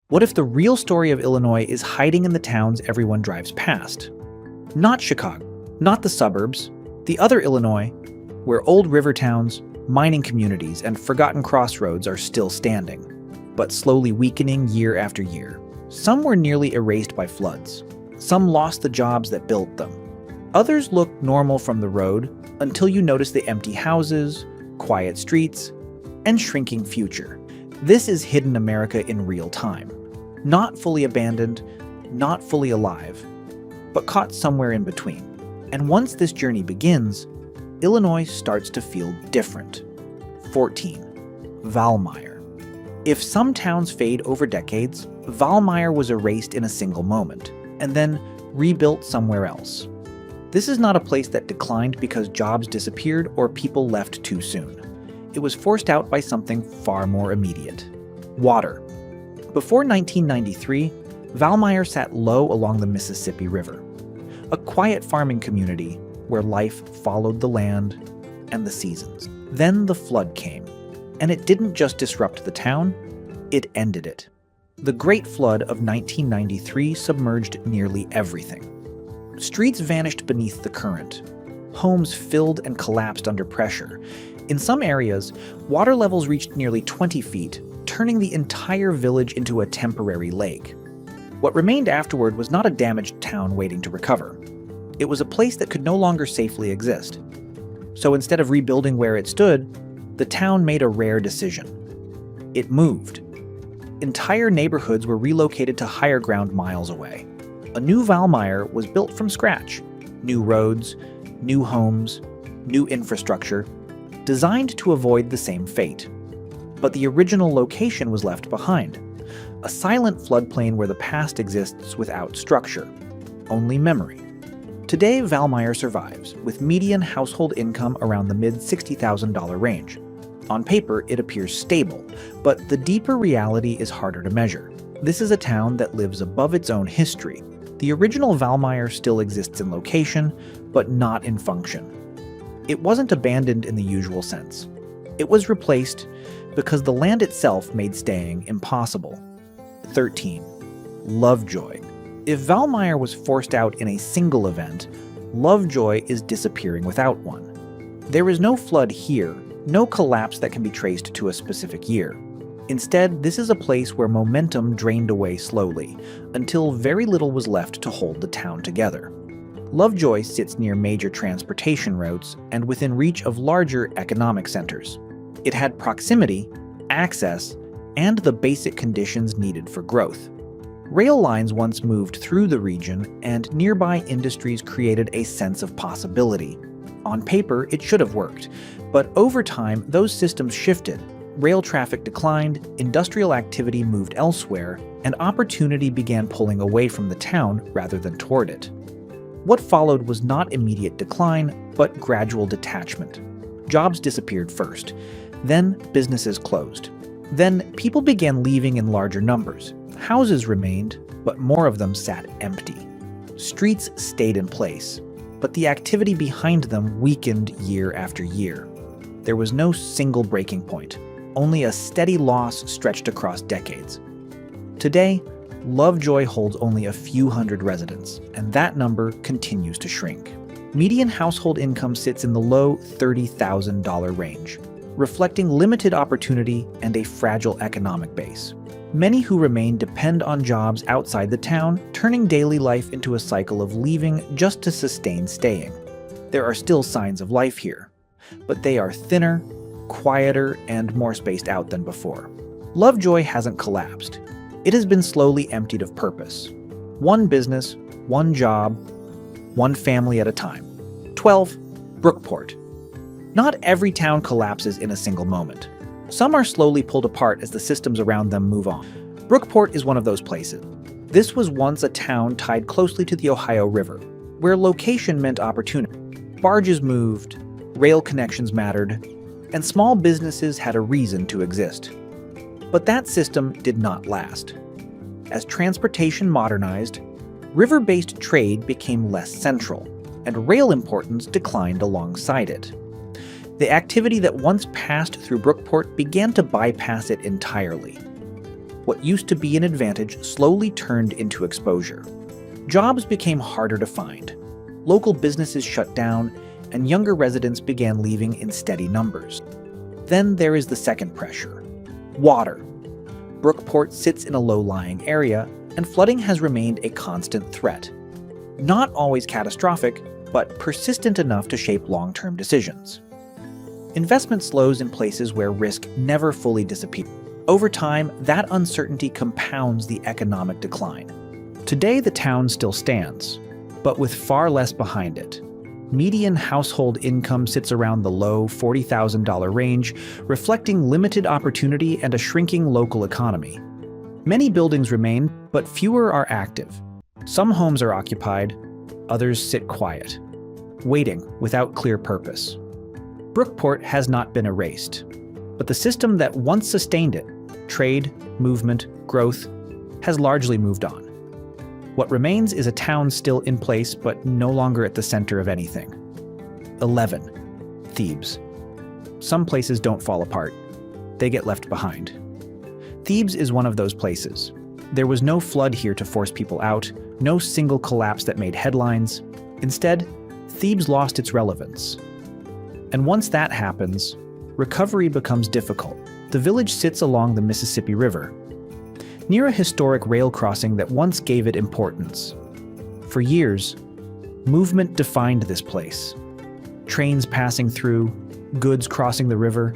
What if the real story of Illinois is hiding in the towns everyone drives past? Not Chicago, not the suburbs, the other Illinois, where old river towns, mining communities, and forgotten crossroads are still standing, but slowly weakening year after year. Some were nearly erased by floods. Some lost the jobs that built them. Others look normal from the road until you notice the empty houses, quiet streets, and shrinking future. This is hidden America in real time. Not fully abandoned, not fully alive, but caught somewhere in between. And once this journey begins, Illinois starts to feel different. 14. Valmeyer. If some towns fade over decades, Valmeyer was erased in a single moment, and then rebuilt somewhere else. This is not a place that declined because jobs disappeared or people left too soon. It was forced out by something far more immediate. Water. Before 1993, Valmeyer sat low along the Mississippi River, a quiet farming community where life followed the land and the seasons. Then the flood came, and it didn't just disrupt the town, it ended it. The Great Flood of 1993 submerged nearly everything. Streets vanished beneath the current. Homes filled and collapsed under pressure. In some areas, water levels reached nearly 20 feet, turning the entire village into a temporary lake. What remained afterward was not a damaged town waiting to recover. It was a place that could no longer safely exist. So instead of rebuilding where it stood, the town made a rare decision. It moved. Entire neighborhoods were relocated to higher ground miles away. A new Valmeyer was built from scratch. New roads, new homes, new infrastructure, designed to avoid the same fate. But the original location was left behind. A silent floodplain where the past exists without structure, only memory. Today, Valmeyer survives, with median household income around the mid-$60,000 range. On paper, it appears stable, but the deeper reality is harder to measure. This is a town that lives above its own history. The original Valmeyer still exists in location, but not in function. It wasn't abandoned in the usual sense. It was replaced because the land itself made staying impossible. 13. Lovejoy. If Valmeyer was forced out in a single event, Lovejoy is disappearing without one. There is no flood here, no collapse that can be traced to a specific year. Instead, this is a place where momentum drained away slowly, until very little was left to hold the town together. Lovejoy sits near major transportation routes and within reach of larger economic centers. It had proximity, access, and the basic conditions needed for growth. Rail lines once moved through the region, and nearby industries created a sense of possibility. On paper, it should have worked, but over time, those systems shifted. Rail traffic declined, industrial activity moved elsewhere, and opportunity began pulling away from the town rather than toward it. What followed was not immediate decline, but gradual detachment. Jobs disappeared first. Then businesses closed. Then people began leaving in larger numbers. Houses remained, but more of them sat empty. Streets stayed in place, but the activity behind them weakened year after year. There was no single breaking point, only a steady loss stretched across decades. Today, Lovejoy holds only a few hundred residents, and that number continues to shrink. Median household income sits in the low $30,000 range, reflecting limited opportunity and a fragile economic base. Many who remain depend on jobs outside the town, turning daily life into a cycle of leaving just to sustain staying. There are still signs of life here, but they are thinner, quieter, and more spaced out than before. Lovejoy hasn't collapsed. It has been slowly emptied of purpose. One business, one job, one family at a time. 12. Brookport. Not every town collapses in a single moment. Some are slowly pulled apart as the systems around them move on. Brookport is one of those places. This was once a town tied closely to the Ohio River, where location meant opportunity. Barges moved, rail connections mattered, and small businesses had a reason to exist. But that system did not last. As transportation modernized, river-based trade became less central, and rail importance declined alongside it. The activity that once passed through Brookport began to bypass it entirely. What used to be an advantage slowly turned into exposure. Jobs became harder to find. Local businesses shut down, and younger residents began leaving in steady numbers. Then there is the second pressure: water. Brookport sits in a low-lying area, and flooding has remained a constant threat. Not always catastrophic, but persistent enough to shape long-term decisions. Investment slows in places where risk never fully disappears. Over time, that uncertainty compounds the economic decline. Today, the town still stands, but with far less behind it. Median household income sits around the low $40,000 range, reflecting limited opportunity and a shrinking local economy. Many buildings remain, but fewer are active. Some homes are occupied, others sit quiet, waiting without clear purpose. Brookport has not been erased, but the system that once sustained it, trade, movement, growth, has largely moved on. What remains is a town still in place, but no longer at the center of anything. 11. Thebes. Some places don't fall apart. They get left behind. Thebes is one of those places. There was no flood here to force people out, no single collapse that made headlines. Instead, Thebes lost its relevance. And once that happens, recovery becomes difficult. The village sits along the Mississippi River, near a historic rail crossing that once gave it importance. For years, movement defined this place. Trains passing through, goods crossing the river,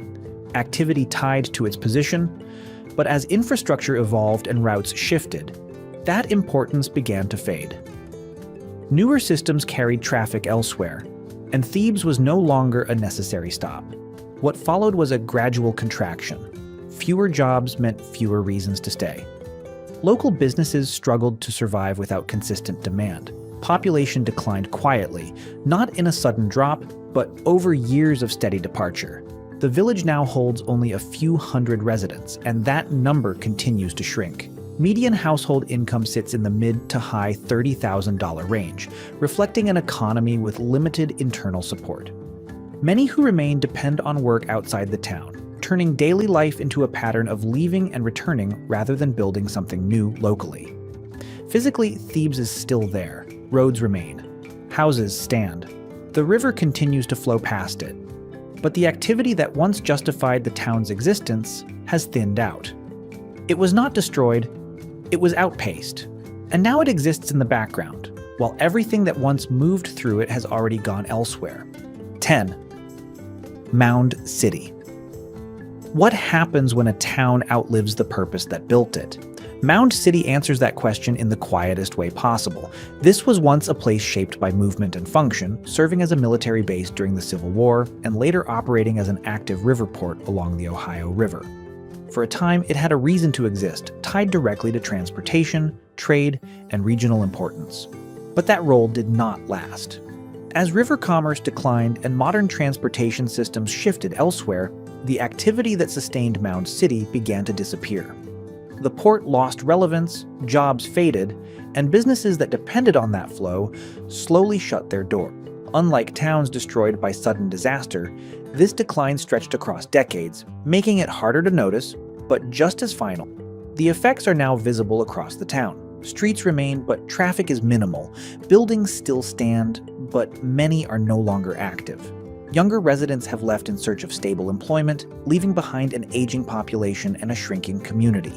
activity tied to its position. But as infrastructure evolved and routes shifted, that importance began to fade. Newer systems carried traffic elsewhere, and Thebes was no longer a necessary stop. What followed was a gradual contraction. Fewer jobs meant fewer reasons to stay. Local businesses struggled to survive without consistent demand. Population declined quietly, not in a sudden drop, but over years of steady departure. The village now holds only a few hundred residents, and that number continues to shrink. Median household income sits in the mid to high $30,000 range, reflecting an economy with limited internal support. Many who remain depend on work outside the town, turning daily life into a pattern of leaving and returning rather than building something new locally. Physically, Thebes is still there. Roads remain. Houses stand. The river continues to flow past it. But the activity that once justified the town's existence has thinned out. It was not destroyed, it was outpaced. And now it exists in the background, while everything that once moved through it has already gone elsewhere. 10. Mound City. What happens when a town outlives the purpose that built it? Mound City answers that question in the quietest way possible. This was once a place shaped by movement and function, serving as a military base during the Civil War, and later operating as an active river port along the Ohio River. For a time, it had a reason to exist, tied directly to transportation, trade, and regional importance. But that role did not last. As river commerce declined and modern transportation systems shifted elsewhere, the activity that sustained Mound City began to disappear. The port lost relevance, jobs faded, and businesses that depended on that flow slowly shut their door. Unlike towns destroyed by sudden disaster, this decline stretched across decades, making it harder to notice, but just as final. The effects are now visible across the town. Streets remain, but traffic is minimal. Buildings still stand, but many are no longer active. Younger residents have left in search of stable employment, leaving behind an aging population and a shrinking community.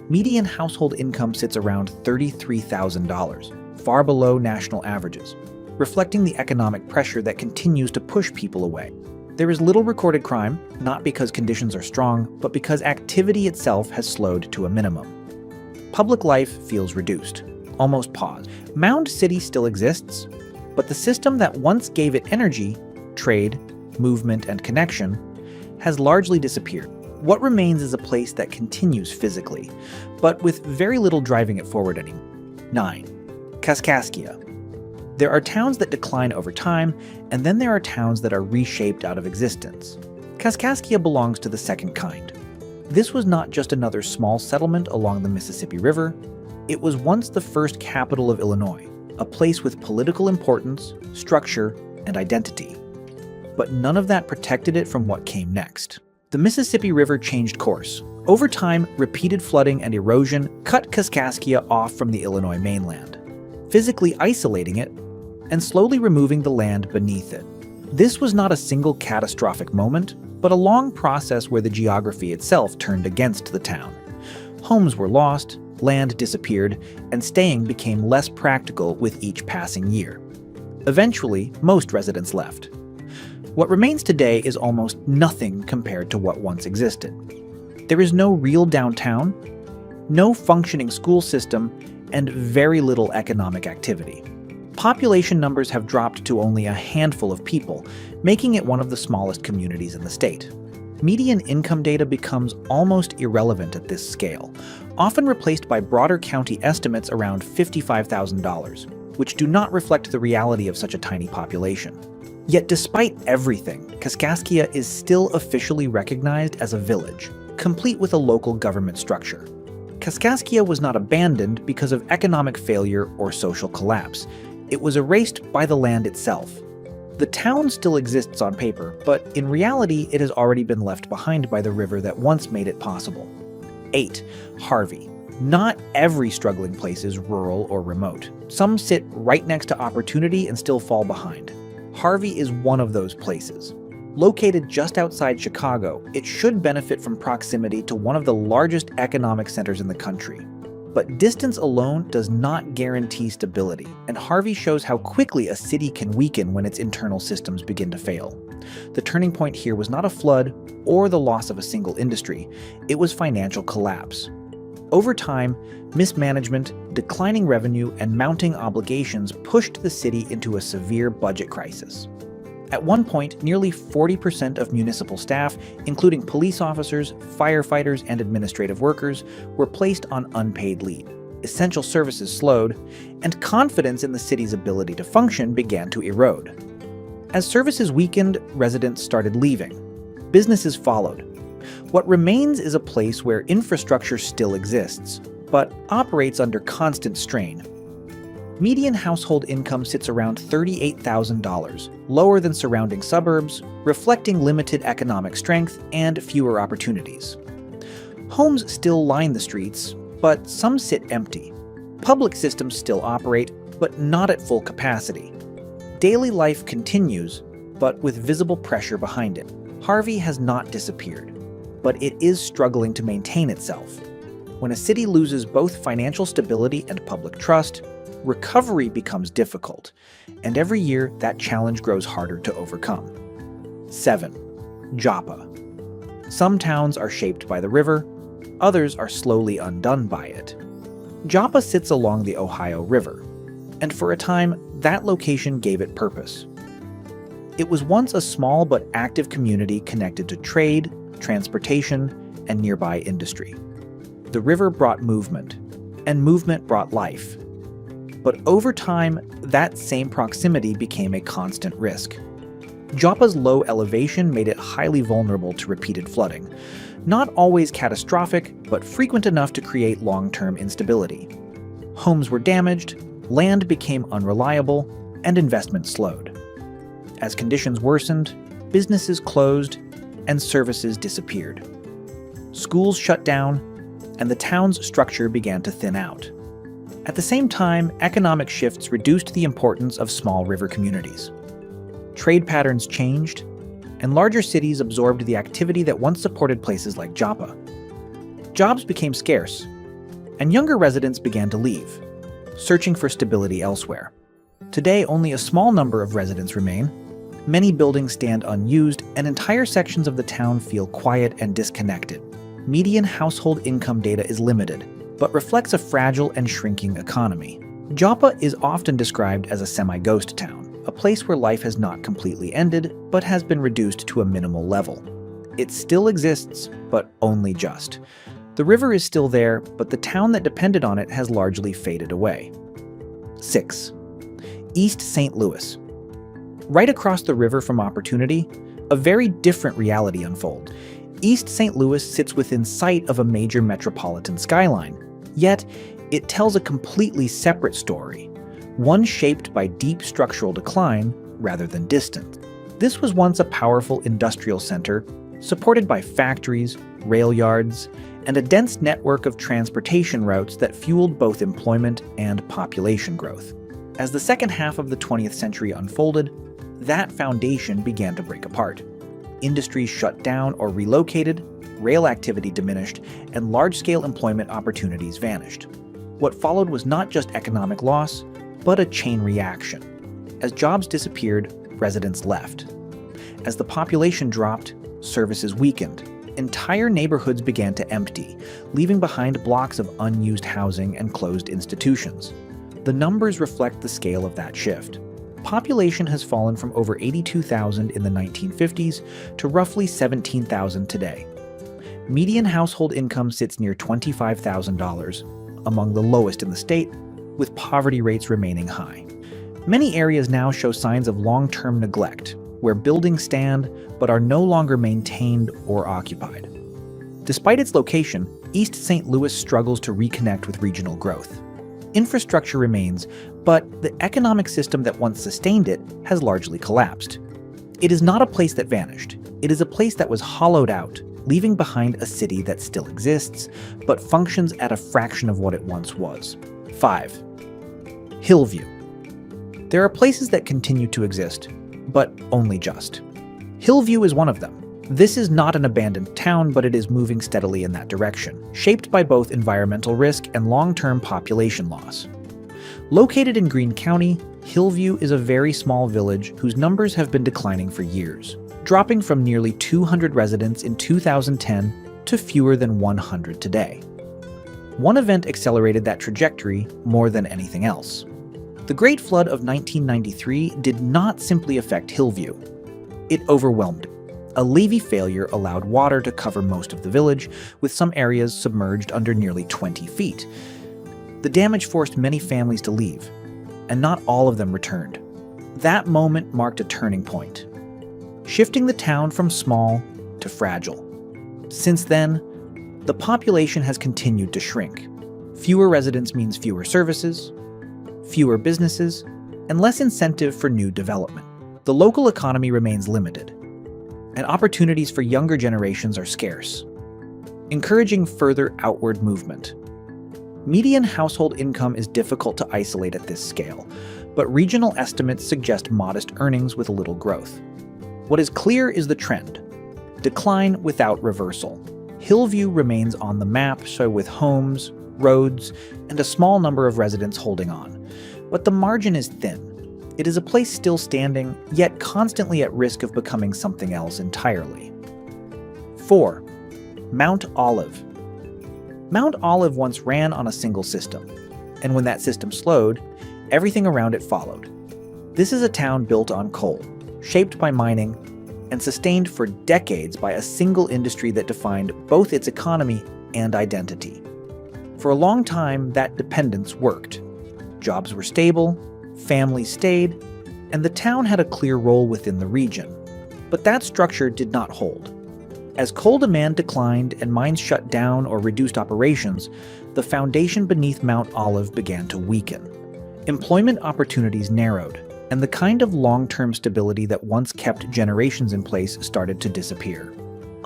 Median household income sits around $33,000, far below national averages, reflecting the economic pressure that continues to push people away. There is little recorded crime, not because conditions are strong, but because activity itself has slowed to a minimum. Public life feels reduced, almost paused. Mound City still exists, but the system that once gave it energy, trade, movement, and connection, has largely disappeared. What remains is a place that continues physically, but with very little driving it forward anymore. 9. Kaskaskia. There are towns that decline over time, and then there are towns that are reshaped out of existence. Kaskaskia belongs to the second kind. This was not just another small settlement along the Mississippi River. It was once the first capital of Illinois, a place with political importance, structure, and identity. But none of that protected it from what came next. The Mississippi River changed course, Over time, repeated flooding and erosion cut Kaskaskia off from the Illinois mainland, physically isolating it and slowly removing the land beneath it. This was not a single catastrophic moment, but a long process where the geography itself turned against the town. Homes were lost, land disappeared, and staying became less practical with each passing year. Eventually, most residents left. What remains today is almost nothing compared to what once existed. There is no real downtown, no functioning school system, and very little economic activity. Population numbers have dropped to only a handful of people, making it one of the smallest communities in the state. Median income data becomes almost irrelevant at this scale, often replaced by broader county estimates around $55,000, which do not reflect the reality of such a tiny population. Yet despite everything, Kaskaskia is still officially recognized as a village, complete with a local government structure. Kaskaskia was not abandoned because of economic failure or social collapse. It was erased by the land itself. The town still exists on paper, but in reality it has already been left behind by the river that once made it possible. 8. Harvey. Not every struggling place is rural or remote. Some sit right next to opportunity and still fall behind. Harvey is one of those places. Located just outside Chicago, it should benefit from proximity to one of the largest economic centers in the country. But distance alone does not guarantee stability, and Harvey shows how quickly a city can weaken when its internal systems begin to fail. The turning point here was not a flood or the loss of a single industry, it was financial collapse. Over time, mismanagement, declining revenue, and mounting obligations pushed the city into a severe budget crisis. At one point, nearly 40% of municipal staff, including police officers, firefighters, and administrative workers, were placed on unpaid leave. Essential services slowed, and confidence in the city's ability to function began to erode. As services weakened, residents started leaving. Businesses followed. What remains is a place where infrastructure still exists, but operates under constant strain. Median household income sits around $38,000, lower than surrounding suburbs, reflecting limited economic strength and fewer opportunities. Homes still line the streets, but some sit empty. Public systems still operate, but not at full capacity. Daily life continues, but with visible pressure behind it. Harvey has not disappeared, but it is struggling to maintain itself. When a city loses both financial stability and public trust, recovery becomes difficult, and every year that challenge grows harder to overcome. 7. Joppa. Some towns are shaped by the river, others are slowly undone by it. Joppa sits along the Ohio River, and for a time, that location gave it purpose. It was once a small but active community connected to trade, transportation, and nearby industry. The river brought movement, and movement brought life. But over time, that same proximity became a constant risk. Joppa's low elevation made it highly vulnerable to repeated flooding, not always catastrophic, but frequent enough to create long-term instability. Homes were damaged, land became unreliable, and investment slowed. As conditions worsened, businesses closed, and services disappeared. Schools shut down, and the town's structure began to thin out. At the same time, economic shifts reduced the importance of small river communities. Trade patterns changed, and larger cities absorbed the activity that once supported places like Joppa. Jobs became scarce, and younger residents began to leave, searching for stability elsewhere. Today, only a small number of residents remain. Many buildings stand unused, and entire sections of the town feel quiet and disconnected. Median household income data is limited, but reflects a fragile and shrinking economy. Joppa is often described as a semi-ghost town, a place where life has not completely ended, but has been reduced to a minimal level. It still exists, but only just. The river is still there, but the town that depended on it has largely faded away. 6. East St. Louis. Right across the river from Opportunity, a very different reality unfolds. East St. Louis sits within sight of a major metropolitan skyline, yet it tells a completely separate story, one shaped by deep structural decline rather than distance. This was once a powerful industrial center, supported by factories, rail yards, and a dense network of transportation routes that fueled both employment and population growth. As the second half of the 20th century unfolded, that foundation began to break apart. Industries shut down or relocated, rail activity diminished, and large-scale employment opportunities vanished. What followed was not just economic loss, but a chain reaction. As jobs disappeared, residents left. As the population dropped, services weakened. Entire neighborhoods began to empty, leaving behind blocks of unused housing and closed institutions. The numbers reflect the scale of that shift. Population has fallen from over 82,000 in the 1950s to roughly 17,000 today. Median household income sits near $25,000, among the lowest in the state, with poverty rates remaining high. Many areas now show signs of long-term neglect, where buildings stand but are no longer maintained or occupied. Despite its location, East St. Louis struggles to reconnect with regional growth. Infrastructure remains, but the economic system that once sustained it has largely collapsed. It is not a place that vanished. It is a place that was hollowed out, leaving behind a city that still exists, but functions at a fraction of what it once was. 5. Hillview. There are places that continue to exist, but only just. Hillview is one of them. This is not an abandoned town, but it is moving steadily in that direction, shaped by both environmental risk and long-term population loss. Located in Greene County, Hillview is a very small village whose numbers have been declining for years, dropping from nearly 200 residents in 2010 to fewer than 100 today. One event accelerated that trajectory more than anything else. The Great Flood of 1993 did not simply affect Hillview. It overwhelmed it. A levee failure allowed water to cover most of the village, with some areas submerged under nearly 20 feet. The damage forced many families to leave, and not all of them returned. That moment marked a turning point, shifting the town from small to fragile. Since then, the population has continued to shrink. Fewer residents means fewer services, fewer businesses, and less incentive for new development. The local economy remains limited, and opportunities for younger generations are scarce, encouraging further outward movement. Median household income is difficult to isolate at this scale, but regional estimates suggest modest earnings with little growth. What is clear is the trend: decline without reversal. Hillview remains on the map, so with homes, roads, and a small number of residents holding on. But the margin is thin. It is a place still standing, yet constantly at risk of becoming something else entirely. 4. Mount Olive. Mount Olive once ran on a single system, and when that system slowed, everything around it followed. This is a town built on coal, shaped by mining, and sustained for decades by a single industry that defined both its economy and identity. For a long time, that dependence worked. Jobs were stable, families stayed, and the town had a clear role within the region. But that structure did not hold. As coal demand declined and mines shut down or reduced operations, the foundation beneath Mount Olive began to weaken. Employment opportunities narrowed, and the kind of long-term stability that once kept generations in place started to disappear.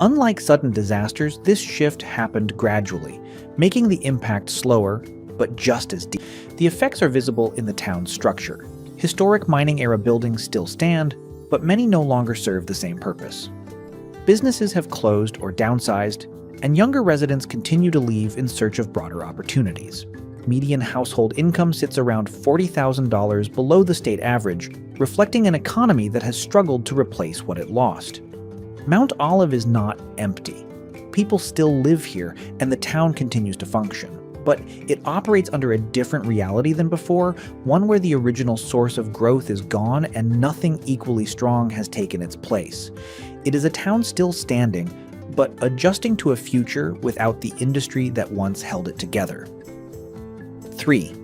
Unlike sudden disasters, this shift happened gradually, making the impact slower, but just as deep. The effects are visible in the town's structure. Historic mining-era buildings still stand, but many no longer serve the same purpose. Businesses have closed or downsized, and younger residents continue to leave in search of broader opportunities. Median household income sits around $40,000 below the state average, reflecting an economy that has struggled to replace what it lost. Mount Olive is not empty. People still live here, and the town continues to function. But it operates under a different reality than before, one where the original source of growth is gone and nothing equally strong has taken its place. It is a town still standing, but adjusting to a future without the industry that once held it together. 3.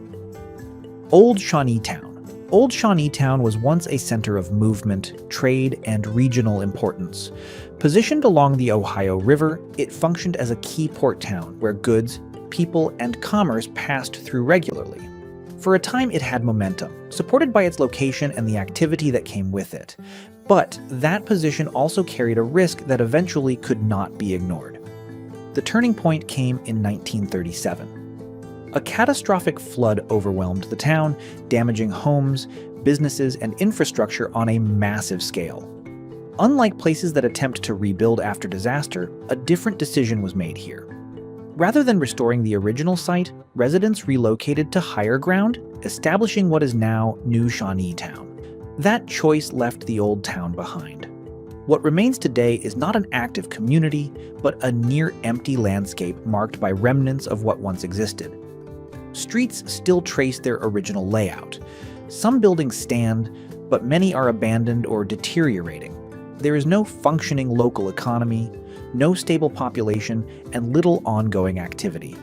Old Shawneetown. Old Shawneetown was once a center of movement, trade, and regional importance. Positioned along the Ohio River, it functioned as a key port town where goods, people, and commerce passed through regularly. For a time, it had momentum, supported by its location and the activity that came with it. But that position also carried a risk that eventually could not be ignored. The turning point came in 1937. A catastrophic flood overwhelmed the town, damaging homes, businesses, and infrastructure on a massive scale. Unlike places that attempt to rebuild after disaster, a different decision was made here. Rather than restoring the original site, residents relocated to higher ground, establishing what is now New Shawnee Town. That choice left the old town behind. What remains today is not an active community, but a near-empty landscape marked by remnants of what once existed. Streets still trace their original layout. Some buildings stand, but many are abandoned or deteriorating. There is no functioning local economy, no stable population, and little ongoing activity.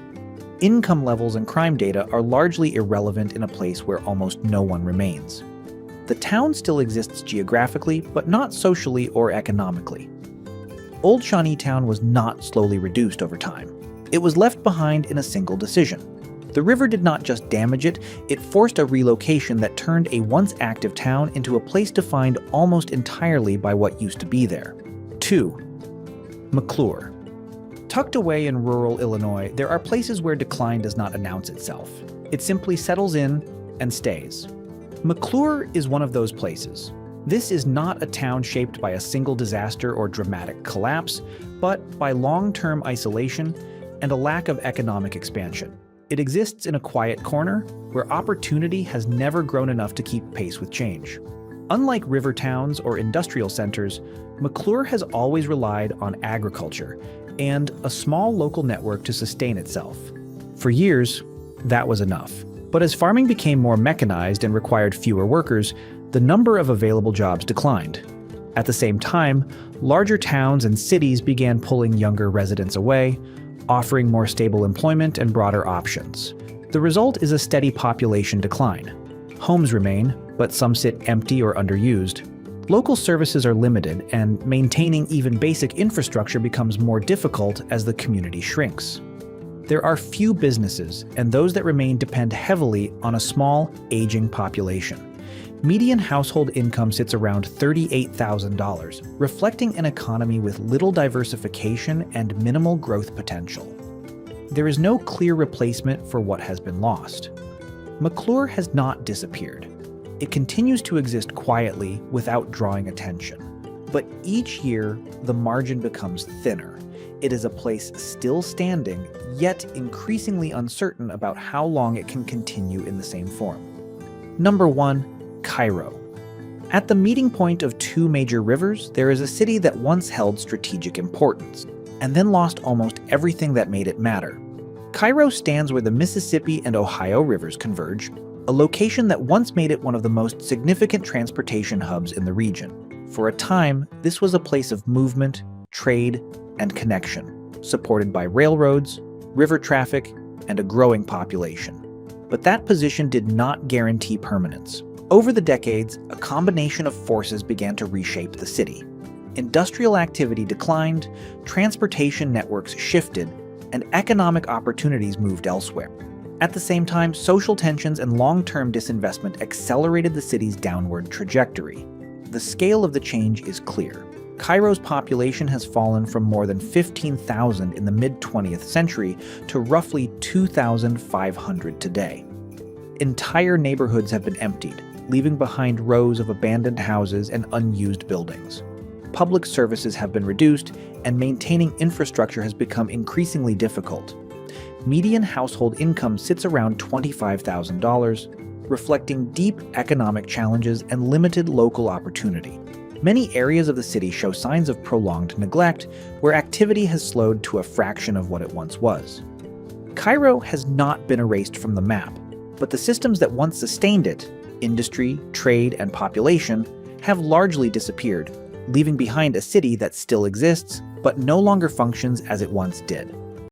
Income levels and crime data are largely irrelevant in a place where almost no one remains. The town still exists geographically, but not socially or economically. Old Shawnee Town was not slowly reduced over time. It was left behind in a single decision. The river did not just damage it, it forced a relocation that turned a once active town into a place defined almost entirely by what used to be there. 2. McClure. Tucked away in rural Illinois, there are places where decline does not announce itself. It simply settles in and stays. McClure is one of those places. This is not a town shaped by a single disaster or dramatic collapse, but by long-term isolation and a lack of economic expansion. It exists in a quiet corner where opportunity has never grown enough to keep pace with change. Unlike river towns or industrial centers, McClure has always relied on agriculture and a small local network to sustain itself. For years, that was enough. But as farming became more mechanized and required fewer workers, the number of available jobs declined. At the same time, larger towns and cities began pulling younger residents away, offering more stable employment and broader options. The result is a steady population decline. Homes remain, but some sit empty or underused. Local services are limited, and maintaining even basic infrastructure becomes more difficult as the community shrinks. There are few businesses, and those that remain depend heavily on a small, aging population. Median household income sits around $38,000, reflecting an economy with little diversification and minimal growth potential. There is no clear replacement for what has been lost. McClure has not disappeared. It continues to exist quietly without drawing attention. But each year, the margin becomes thinner. It is a place still standing, yet increasingly uncertain about how long it can continue in the same form. Number 1. Cairo. At the meeting point of two major rivers, there is a city that once held strategic importance, and then lost almost everything that made it matter. Cairo stands where the Mississippi and Ohio rivers converge, a location that once made it one of the most significant transportation hubs in the region. For a time, this was a place of movement, trade, and connection, supported by railroads, river traffic, and a growing population. But that position did not guarantee permanence. Over the decades, a combination of forces began to reshape the city. Industrial activity declined, transportation networks shifted, and economic opportunities moved elsewhere. At the same time, social tensions and long-term disinvestment accelerated the city's downward trajectory. The scale of the change is clear. Cairo's population has fallen from more than 15,000 in the mid-20th century to roughly 2,500 today. Entire neighborhoods have been emptied, leaving behind rows of abandoned houses and unused buildings. Public services have been reduced, and maintaining infrastructure has become increasingly difficult. Median household income sits around $25,000, reflecting deep economic challenges and limited local opportunity. Many areas of the city show signs of prolonged neglect, where activity has slowed to a fraction of what it once was. Cairo has not been erased from the map, but the systems that once sustained it, industry, trade, and population, have largely disappeared, leaving behind a city that still exists, but no longer functions as it once did.